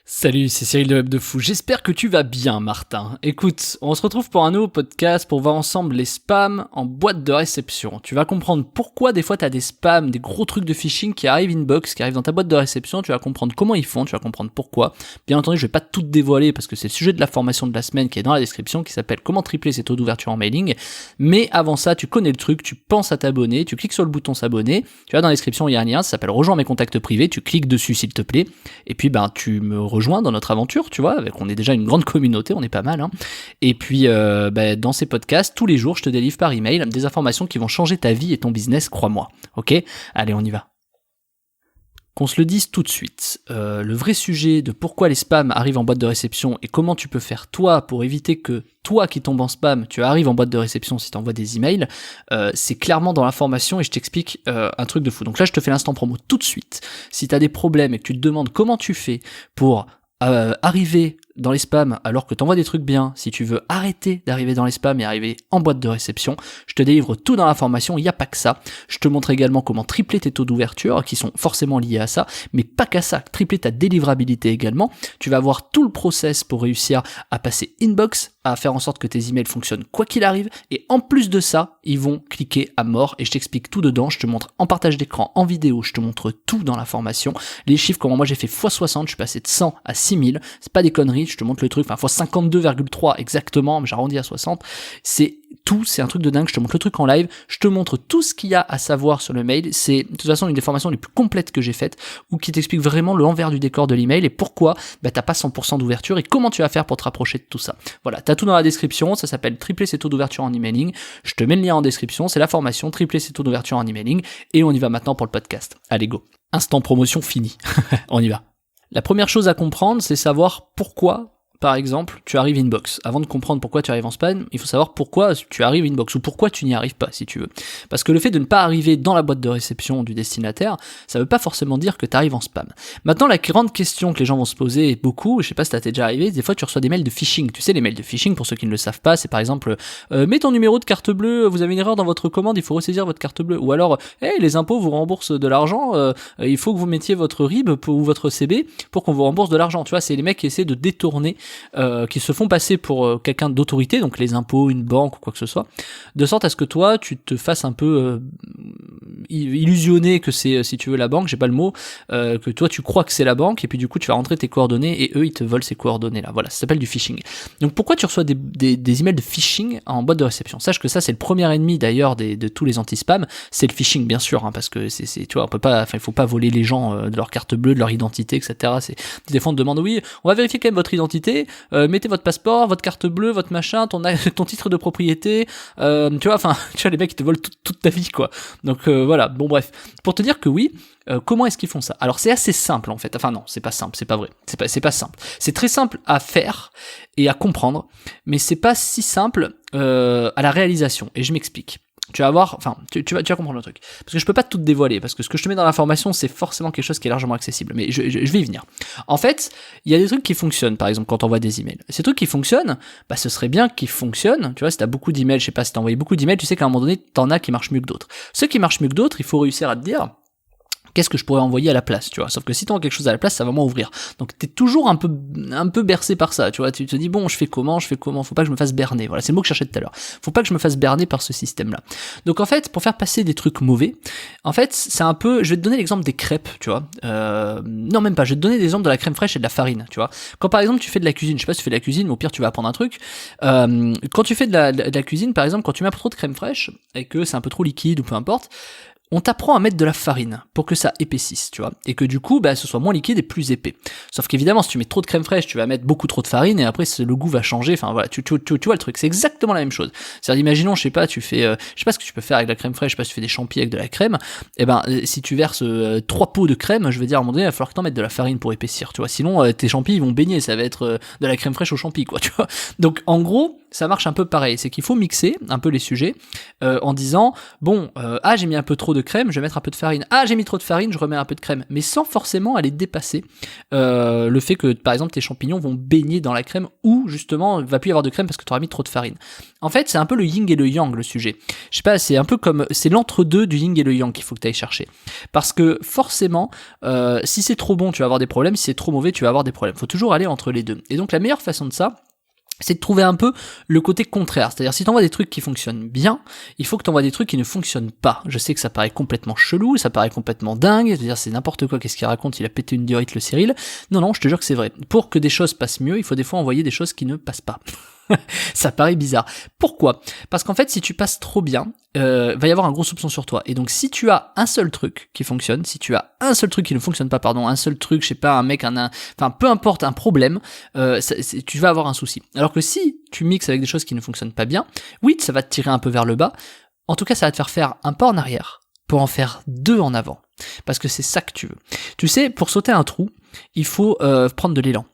Salut, c'est Cyril de Web de Fou. J'espère que tu vas bien, Martin. Écoute, on se retrouve pour un nouveau podcast pour voir ensemble les spams en boîte de réception. Tu vas comprendre pourquoi des fois t'as des spams, des gros trucs de phishing qui arrivent inbox, qui arrivent dans ta boîte de réception. Tu vas comprendre comment ils font, tu vas comprendre pourquoi. Bien entendu, je vais pas tout te dévoiler parce que c'est le sujet de la formation de la semaine qui est dans la description, qui s'appelle comment tripler ses taux d'ouverture en mailing. Mais avant ça, tu connais le truc, tu penses à t'abonner, tu cliques sur le bouton s'abonner. Tu vois, dans la description, il y a un lien, ça s'appelle rejoins mes contacts privés. Tu cliques dessus s'il te plaît. Et puis, tu me rejoins dans notre aventure, tu vois, on est déjà une grande communauté, on est pas mal, hein. Et puis, dans ces podcasts, tous les jours, je te délivre par email des informations qui vont changer ta vie et ton business, crois-moi. Ok ? Allez, on y va. Qu'on se le dise tout de suite, le vrai sujet de pourquoi les spams arrivent en boîte de réception et comment tu peux faire toi pour éviter que toi qui tombes en spam, tu arrives en boîte de réception si tu envoies des emails, c'est clairement dans l'information et je t'explique un truc de fou. Donc là, je te fais l'instant promo tout de suite. Si tu as des problèmes et que tu te demandes comment tu fais pour arriver dans les spams alors que t'envoies des trucs bien, si tu veux arrêter d'arriver dans les spams et arriver en boîte de réception, je te délivre tout dans l'information, il n'y a pas que ça. Je te montre également comment tripler tes taux d'ouverture qui sont forcément liés à ça, mais pas qu'à ça, tripler ta délivrabilité également. Tu vas avoir tout le process pour réussir à passer inbox, à faire en sorte que tes emails fonctionnent quoi qu'il arrive, et en plus de ça, ils vont cliquer à mort, et je t'explique tout dedans, je te montre en partage d'écran, en vidéo, je te montre tout dans la formation, les chiffres, comment moi j'ai fait x60, je suis passé de 100 à 6000, c'est pas des conneries, je te montre le truc, enfin x52,3 exactement, mais j'arrondis à 60, c'est tout, c'est un truc de dingue, je te montre le truc en live, je te montre tout ce qu'il y a à savoir sur le mail, c'est de toute façon une des formations les plus complètes que j'ai faites, ou qui t'explique vraiment l'envers du décor de l'email, et pourquoi t'as pas 100% d'ouverture, et comment tu vas faire pour te rapprocher de tout ça. Voilà, t'as tout dans la description, ça s'appelle tripler ses taux d'ouverture en emailing, je te mets le lien en description, c'est la formation, tripler ses taux d'ouverture en emailing, et on y va maintenant pour le podcast. Allez go, instant promotion fini, on y va. La première chose à comprendre, c'est savoir pourquoi, par exemple, tu arrives inbox. Avant de comprendre pourquoi tu arrives en spam, il faut savoir pourquoi tu arrives inbox ou pourquoi tu n'y arrives pas, si tu veux. Parce que le fait de ne pas arriver dans la boîte de réception du destinataire, ça veut pas forcément dire que tu arrives en spam. Maintenant, la grande question que les gens vont se poser beaucoup, je sais pas si ça t'est déjà arrivé, des fois tu reçois des mails de phishing. Tu sais, les mails de phishing, pour ceux qui ne le savent pas, c'est par exemple, mets ton numéro de carte bleue, vous avez une erreur dans votre commande, il faut ressaisir votre carte bleue. Ou alors, les impôts vous remboursent de l'argent, il faut que vous mettiez votre RIB ou votre CB pour qu'on vous rembourse de l'argent. Tu vois, c'est les mecs qui essaient de détourner qui se font passer pour quelqu'un d'autorité, donc les impôts, une banque ou quoi que ce soit, de sorte à ce que toi, tu te fasses un peu illusionner que c'est, si tu veux, la banque, j'ai pas le mot, que toi, tu crois que c'est la banque, et puis du coup, tu vas rentrer tes coordonnées, et eux, ils te volent ces coordonnées-là. Voilà, ça s'appelle du phishing. Donc pourquoi tu reçois des emails de phishing en boîte de réception ? Sache que ça, c'est le premier ennemi, d'ailleurs, de tous les anti-spam, c'est le phishing, bien sûr, hein, parce que c'est, tu vois, on peut pas, enfin, il faut pas voler les gens de leur carte bleue, de leur identité, etc. Des fois, on te demande, oui, on va vérifier quand même votre identité, mettez votre passeport, votre carte bleue, votre machin, ton titre de propriété, tu vois, les mecs, ils te volent toute ta vie, quoi. Donc voilà, bon bref. Pour te dire que oui, comment est-ce qu'ils font ça ? Alors c'est assez simple en fait, enfin non, c'est pas simple, c'est pas vrai, c'est pas simple. C'est très simple à faire et à comprendre, mais c'est pas si simple à la réalisation, et je m'explique. Tu vas voir, tu vas comprendre le truc. Parce que je peux pas tout te dévoiler, parce que ce que je te mets dans l'information, c'est forcément quelque chose qui est largement accessible. Mais je vais y venir. En fait, il y a des trucs qui fonctionnent, par exemple, quand t'envoies des emails. Ces trucs qui fonctionnent, ce serait bien qu'ils fonctionnent. Tu vois, si t'as beaucoup d'emails, je sais pas, si t'as envoyé beaucoup d'emails, tu sais qu'à un moment donné, t'en as qui marchent mieux que d'autres. Ceux qui marchent mieux que d'autres, il faut réussir à te dire, qu'est-ce que je pourrais envoyer à la place, tu vois. Sauf que si t'envoies quelque chose à la place, ça va vraiment ouvrir. Donc t'es toujours un peu bercé par ça, tu vois. Tu te dis, bon, je fais comment, faut pas que je me fasse berner. Voilà, c'est le mot que je cherchais tout à l'heure. Faut pas que je me fasse berner par ce système-là. Donc en fait, pour faire passer des trucs mauvais, en fait, c'est un peu, je vais te donner l'exemple des crêpes, tu vois. Non, même pas, je vais te donner l'exemple de la crème fraîche et de la farine, tu vois. Quand par exemple tu fais de la cuisine, je sais pas si tu fais de la cuisine, mais au pire tu vas apprendre un truc. Quand tu fais de la cuisine, par exemple, quand tu mets un peu trop de crème fraîche et que c'est un peu trop liquide ou peu importe, on t'apprend à mettre de la farine pour que ça épaississe, tu vois, et que du coup, ce soit moins liquide et plus épais. Sauf qu'évidemment, si tu mets trop de crème fraîche, tu vas mettre beaucoup trop de farine et après le goût va changer. Enfin voilà, tu vois le truc, c'est exactement la même chose. C'est-à-dire, imaginons, je sais pas, tu fais, je sais pas ce que tu peux faire avec la crème fraîche, je sais pas si tu fais des champis avec de la crème. Si tu verses 3 pots de crème, je veux dire à un moment donné, il va falloir que t'en mettes de la farine pour épaissir, tu vois. Sinon, tes champis ils vont baigner, ça va être de la crème fraîche au champi, quoi, tu vois. Donc en gros, ça marche un peu pareil, c'est qu'il faut mixer un peu les sujets en disant bon, j'ai mis un peu trop de crème, je vais mettre un peu de farine. Ah, j'ai mis trop de farine, je remets un peu de crème, mais sans forcément aller dépasser le fait que par exemple tes champignons vont baigner dans la crème ou justement il va plus y avoir de crème parce que tu auras mis trop de farine. En fait, c'est un peu le yin et le yang le sujet. Je sais pas, c'est un peu comme c'est l'entre-deux du yin et le yang qu'il faut que tu ailles chercher. Parce que forcément, si c'est trop bon, tu vas avoir des problèmes, si c'est trop mauvais, tu vas avoir des problèmes. Faut toujours aller entre les deux. Et donc la meilleure façon de ça, c'est de trouver un peu le côté contraire. C'est-à-dire, si t'envoies des trucs qui fonctionnent bien, il faut que t'envoies des trucs qui ne fonctionnent pas. Je sais que ça paraît complètement chelou, ça paraît complètement dingue, c'est-à-dire c'est n'importe quoi, qu'est-ce qu'il raconte, il a pété une diorite le Cyril. Non, je te jure que c'est vrai. Pour que des choses passent mieux, il faut des fois envoyer des choses qui ne passent pas. Ça paraît bizarre. Pourquoi ? Parce qu'en fait, si tu passes trop bien, va y avoir un gros soupçon sur toi. Et donc, si tu as un seul truc qui fonctionne, si tu as un seul truc qui ne fonctionne pas, un seul truc, je sais pas, un mec, enfin, peu importe, un problème, tu vas avoir un souci. Alors que si tu mixes avec des choses qui ne fonctionnent pas bien, oui, ça va te tirer un peu vers le bas. En tout cas, ça va te faire un pas en arrière pour en faire 2 en avant. Parce que c'est ça que tu veux. Tu sais, pour sauter un trou, il faut prendre de l'élan.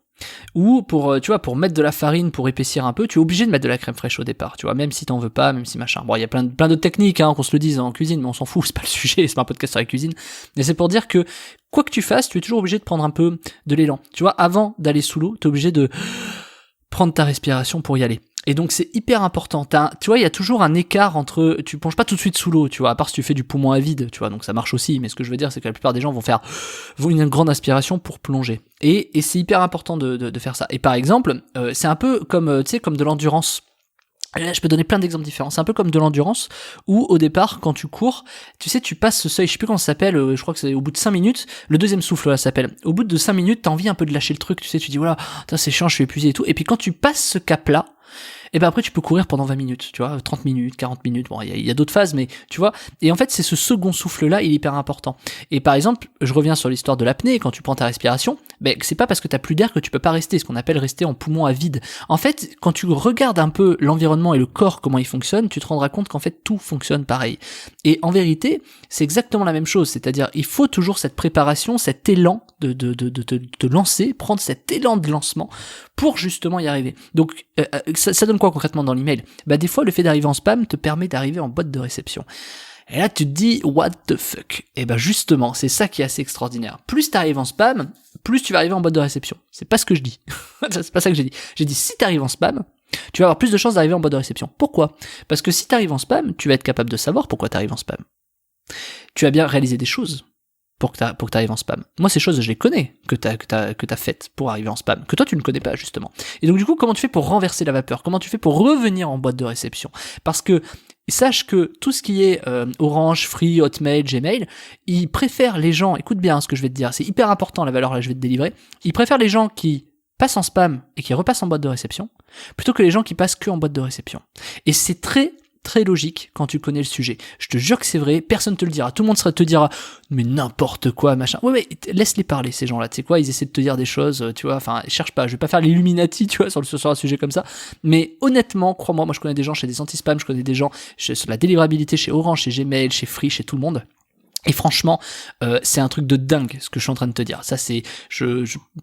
Ou pour mettre de la farine pour épaissir un peu, tu es obligé de mettre de la crème fraîche au départ, tu vois, même si t'en veux pas, même si machin. Bon, il y a plein d'autres techniques, qu'on se le dise en cuisine, mais on s'en fout, c'est pas le sujet, c'est pas un podcast sur la cuisine. Mais c'est pour dire que, quoi que tu fasses, tu es toujours obligé de prendre un peu de l'élan. Tu vois, avant d'aller sous l'eau, t'es obligé de prendre ta respiration pour y aller. Et donc c'est hyper important. Tu vois, il y a toujours un écart entre, tu plonges pas tout de suite sous l'eau, tu vois, à part si tu fais du poumon à vide, tu vois, donc ça marche aussi, mais ce que je veux dire, c'est que la plupart des gens vont faire une grande aspiration pour plonger. Et c'est hyper important de faire ça. Et par exemple, c'est un peu comme, tu sais, comme de l'endurance. Là, je peux donner plein d'exemples différents. C'est un peu comme de l'endurance, où au départ, quand tu cours, tu sais, tu passes ce seuil, je sais plus comment ça s'appelle, je crois que c'est au bout de 5 minutes, le deuxième souffle, là, ça s'appelle. Au bout de 5 minutes, t'as envie un peu de lâcher le truc, tu sais, tu dis, voilà, c'est chiant, je suis épuisé et tout. Et puis quand tu passes ce cap-là, et ben après tu peux courir pendant 20 minutes, tu vois, 30 minutes, 40 minutes, bon, il y a d'autres phases, mais tu vois, et en fait c'est ce second souffle-là, il est hyper important. Et par exemple, je reviens sur l'histoire de l'apnée, quand tu prends ta respiration, c'est pas parce que t'as plus d'air que tu peux pas rester, ce qu'on appelle rester en poumon à vide. En fait, quand tu regardes un peu l'environnement et le corps, comment il fonctionne, tu te rendras compte qu'en fait tout fonctionne pareil. Et en vérité, c'est exactement la même chose, c'est-à-dire il faut toujours cette préparation, cet élan de te lancer, prendre cet élan de lancement pour justement y arriver. Donc ça donne quoi concrètement dans l'email ? Des fois le fait d'arriver en spam te permet d'arriver en boîte de réception. Et là tu te dis what the fuck ? Et justement, c'est ça qui est assez extraordinaire. Plus t'arrives en spam, plus tu vas arriver en boîte de réception. C'est pas ce que je dis. C'est pas ça que j'ai dit. J'ai dit si t'arrives en spam, tu vas avoir plus de chances d'arriver en boîte de réception. Pourquoi ? Parce que si t'arrives en spam, tu vas être capable de savoir pourquoi t'arrives en spam. Tu as bien réalisé des choses pour que t'arrives en spam. Moi, ces choses, je les connais, que t'as faites pour arriver en spam, que toi, tu ne connais pas, justement. Et donc, du coup, comment tu fais pour renverser la vapeur ? Comment tu fais pour revenir en boîte de réception ? Parce que, sache que tout ce qui est Orange, Free, Hotmail, Gmail, ils préfèrent les gens, écoute bien ce que je vais te dire, c'est hyper important la valeur là que je vais te délivrer, ils préfèrent les gens qui passent en spam et qui repassent en boîte de réception, plutôt que les gens qui passent que en boîte de réception. Et c'est très logique quand tu connais le sujet. Je te jure que c'est vrai, personne te le dira. Tout le monde te dira mais n'importe quoi, machin. Ouais, mais laisse-les parler, ces gens-là. Tu sais quoi, ils essaient de te dire des choses, tu vois, enfin, cherche pas. Je vais pas faire l'Illuminati, tu vois, sur un sujet comme ça. Mais honnêtement, crois-moi, moi je connais des gens chez des anti-spam, je connais des gens sur la délivrabilité chez Orange, chez Gmail, chez Free, chez tout le monde. Et franchement, c'est un truc de dingue ce que je suis en train de te dire. Ça, c'est,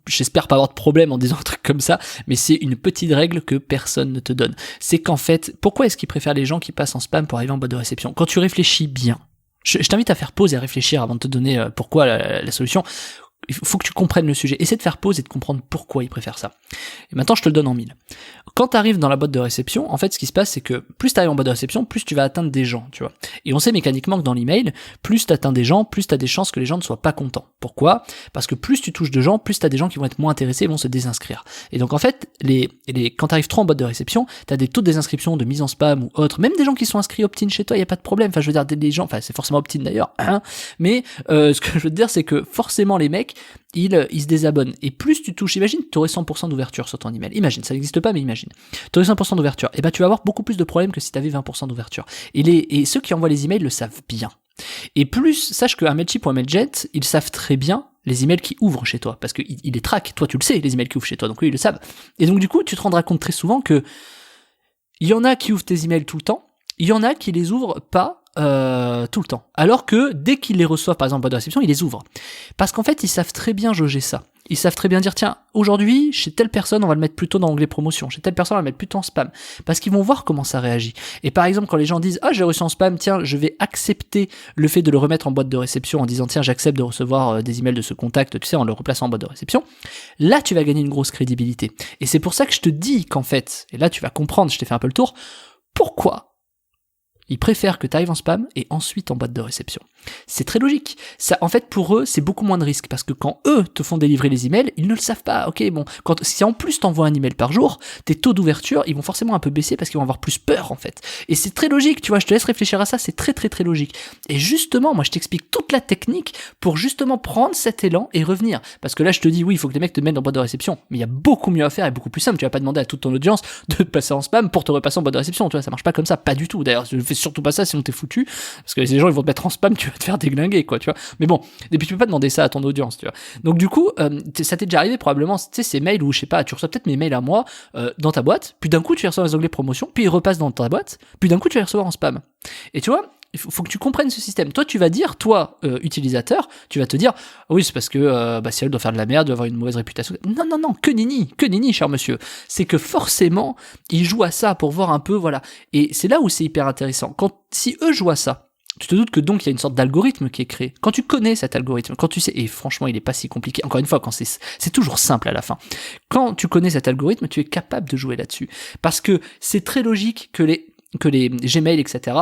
j'espère pas avoir de problème en disant un truc comme ça, mais c'est une petite règle que personne ne te donne. C'est qu'en fait, pourquoi est-ce qu'ils préfèrent les gens qui passent en spam pour arriver en boîte de réception ? Quand tu réfléchis bien, je t'invite à faire pause et à réfléchir avant de te donner pourquoi la solution. Il faut que tu comprennes le sujet. Essaie de faire pause et de comprendre pourquoi ils préfèrent ça. Et maintenant, je te le donne en 1000. Quand tu arrives dans la boîte de réception, en fait, ce qui se passe, c'est que plus tu arrives en boîte de réception, plus tu vas atteindre des gens, tu vois. Et on sait mécaniquement que dans l'email, plus tu atteins des gens, plus tu as des chances que les gens ne soient pas contents. Pourquoi ? Parce que plus tu touches de gens, plus tu as des gens qui vont être moins intéressés et vont se désinscrire. Et donc, en fait, quand tu arrives trop en boîte de réception, tu as des taux de désinscription, de mise en spam ou autre. Même des gens qui sont inscrits opt-in chez toi, il n'y a pas de problème. Enfin, je veux dire, des gens, enfin, c'est forcément opt-in d'ailleurs, hein. Mais ce que je veux te dire, c'est que forcément, les mecs, ils se désabonnent. Et plus tu touches, imagine, tu aurais 100% d'ouverture sur ton email. Imagine, ça n'existe pas, mais imagine. Tu aurais 100% d'ouverture. Et tu vas avoir beaucoup plus de problèmes que si tu avais 20% d'ouverture. Et ceux qui envoient les emails le savent bien. Et plus, sache qu'un Mailchimp ou un Mailjet, ils savent très bien les emails qui ouvrent chez toi. Parce qu'ils les traquent. Toi, tu le sais, les emails qui ouvrent chez toi. Donc eux, ils le savent. Et donc, du coup, tu te rendras compte très souvent que il y en a qui ouvrent tes emails tout le temps. Il y en a qui les ouvrent pas tout le temps. Alors que dès qu'ils les reçoivent, par exemple, en boîte de réception, ils les ouvrent. Parce qu'en fait, ils savent très bien jauger ça. ils savent très bien dire, tiens, aujourd'hui, chez telle personne, on va le mettre plutôt dans l'onglet promotion, chez telle personne, on va le mettre plutôt en spam, parce qu'ils vont voir comment ça réagit. Et par exemple, quand les gens disent, ah, j'ai reçu en spam, tiens, je vais accepter le fait de le remettre en boîte de réception en disant, tiens, j'accepte de recevoir des emails de ce contact, tu sais, en le replaçant en boîte de réception, là, tu vas gagner une grosse crédibilité. Et c'est pour ça que je te dis qu'en fait, et là, tu vas comprendre, je t'ai fait un peu le tour, pourquoi ils préfèrent que tu arrives en spam et ensuite en boîte de réception. C'est très logique. Ça, en fait, pour eux, c'est beaucoup moins de risques parce que quand eux te font délivrer les emails, ils ne le savent pas. Ok, bon, si en plus t'envoies un email par jour, tes taux d'ouverture, ils vont forcément un peu baisser parce qu'ils vont avoir plus peur en fait. Et c'est très logique, tu vois, je te laisse réfléchir à ça, c'est très très très logique. Et justement, moi je t'explique toute la technique pour justement prendre cet élan et revenir. Parce que là, je te dis, oui, il faut que les mecs te mettent en boîte de réception, mais il y a beaucoup mieux à faire et beaucoup plus simple. Tu vas pas demander à toute ton audience de passer en spam pour te repasser en boîte de réception, tu vois, ça marche pas comme ça, pas du tout. D'ailleurs, je fais surtout pas ça sinon t'es foutu, parce que les gens ils vont te mettre en spam, tu vas te faire déglinguer quoi, tu vois. Mais bon, et puis tu peux pas demander ça à ton audience, tu vois. Donc du coup, ça t'est déjà arrivé probablement, tu sais, ces mails où je sais pas, tu reçois peut-être mes mails à moi dans ta boîte, puis d'un coup tu les reçois dans les onglets promotion, puis ils repassent dans ta boîte, puis d'un coup tu vas les recevoir en spam. Et tu vois, il faut que tu comprennes ce système. Toi, tu vas dire, toi, utilisateur, tu vas te dire, oui, c'est parce que si elle doit faire de la merde, doit avoir une mauvaise réputation. Non, que nenni, cher monsieur. C'est que forcément, ils jouent à ça pour voir un peu, voilà. Et c'est là où c'est hyper intéressant. Si eux jouent à ça, tu te doutes que donc il y a une sorte d'algorithme qui est créé. Quand tu connais cet algorithme, quand tu sais, et franchement il est pas si compliqué, encore une fois, quand c'est toujours simple à la fin. Quand tu connais cet algorithme, tu es capable de jouer là-dessus. Parce que c'est très logique que les Gmail, etc.,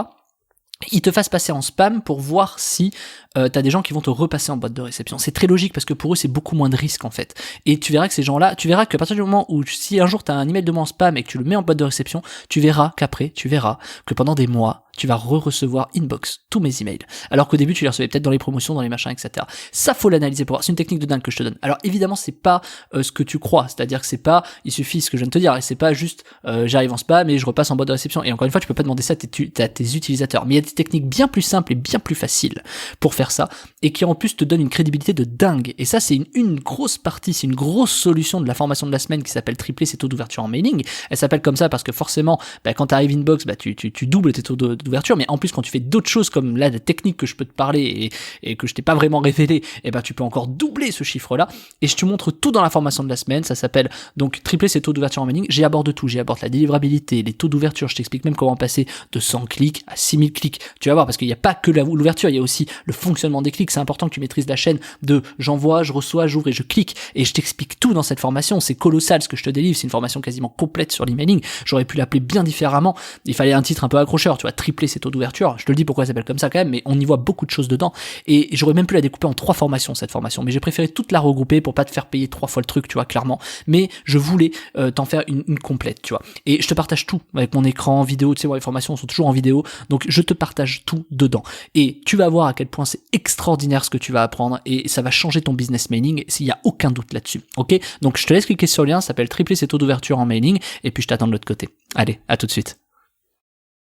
ils te fassent passer en spam pour voir si t'as des gens qui vont te repasser en boîte de réception. C'est très logique parce que pour eux c'est beaucoup moins de risques en fait. Et tu verras que ces gens-là, tu verras qu'à partir du moment où si un jour t'as un email de moi en spam et que tu le mets en boîte de réception, tu verras que pendant des mois, tu vas recevoir inbox tous mes emails. Alors qu'au début tu les recevais peut-être dans les promotions, dans les machins, etc. Ça faut l'analyser pour voir. C'est une technique de dingue que je te donne. Alors évidemment c'est pas ce que tu crois, c'est-à-dire que c'est pas, il suffit ce que je viens de te dire, et c'est pas juste j'arrive en spam et je repasse en boîte de réception. Et encore une fois tu peux pas demander ça à tes utilisateurs. Mais il y a des techniques bien plus simples et bien plus faciles pour faire ça, et qui en plus te donnent une crédibilité de dingue. Et ça c'est une grosse partie, c'est une grosse solution de la formation de la semaine qui s'appelle tripler ses taux d'ouverture en mailing. Elle s'appelle comme ça parce que forcément quand t'arrives inbox, tu doubles tes taux d'ouverture, mais en plus quand tu fais d'autres choses comme là des techniques que je peux te parler et que je t'ai pas vraiment révélé, tu peux encore doubler ce chiffre là, et je te montre tout dans la formation de la semaine. Ça s'appelle donc tripler ses taux d'ouverture en mailing. J'aborde tout, j'aborde la délivrabilité, les taux d'ouverture, je t'explique même comment passer de 100 clics à 6000 clics, tu vas voir, parce qu'il n'y a pas que l'ouverture, il y a aussi le fonctionnement des clics. C'est important que tu maîtrises la chaîne de j'envoie, je reçois, j'ouvre et je clique, et je t'explique tout dans cette formation. C'est colossal ce que je te délivre, c'est une formation quasiment complète sur l'emailing. J'aurais pu l'appeler bien différemment, il fallait un titre un peu accrocheur, tu vois, tripler ses taux d'ouverture. Je te le dis pourquoi elle s'appelle comme ça quand même, mais on y voit beaucoup de choses dedans, et j'aurais même pu la découper en 3 formations, cette formation, mais j'ai préféré toute la regrouper pour pas te faire payer 3 fois le truc, tu vois, clairement. Mais je voulais t'en faire une complète, tu vois. Et je te partage tout avec mon écran, vidéo, tu sais, moi les formations sont toujours en vidéo, donc je te partage tout dedans. Et tu vas voir à quel point c'est extraordinaire ce que tu vas apprendre, et ça va changer ton business mailing, s'il y a aucun doute là-dessus. Ok? Donc je te laisse cliquer sur le lien, ça s'appelle tripler ses taux d'ouverture en mailing, et puis je t'attends de l'autre côté. Allez, à tout de suite.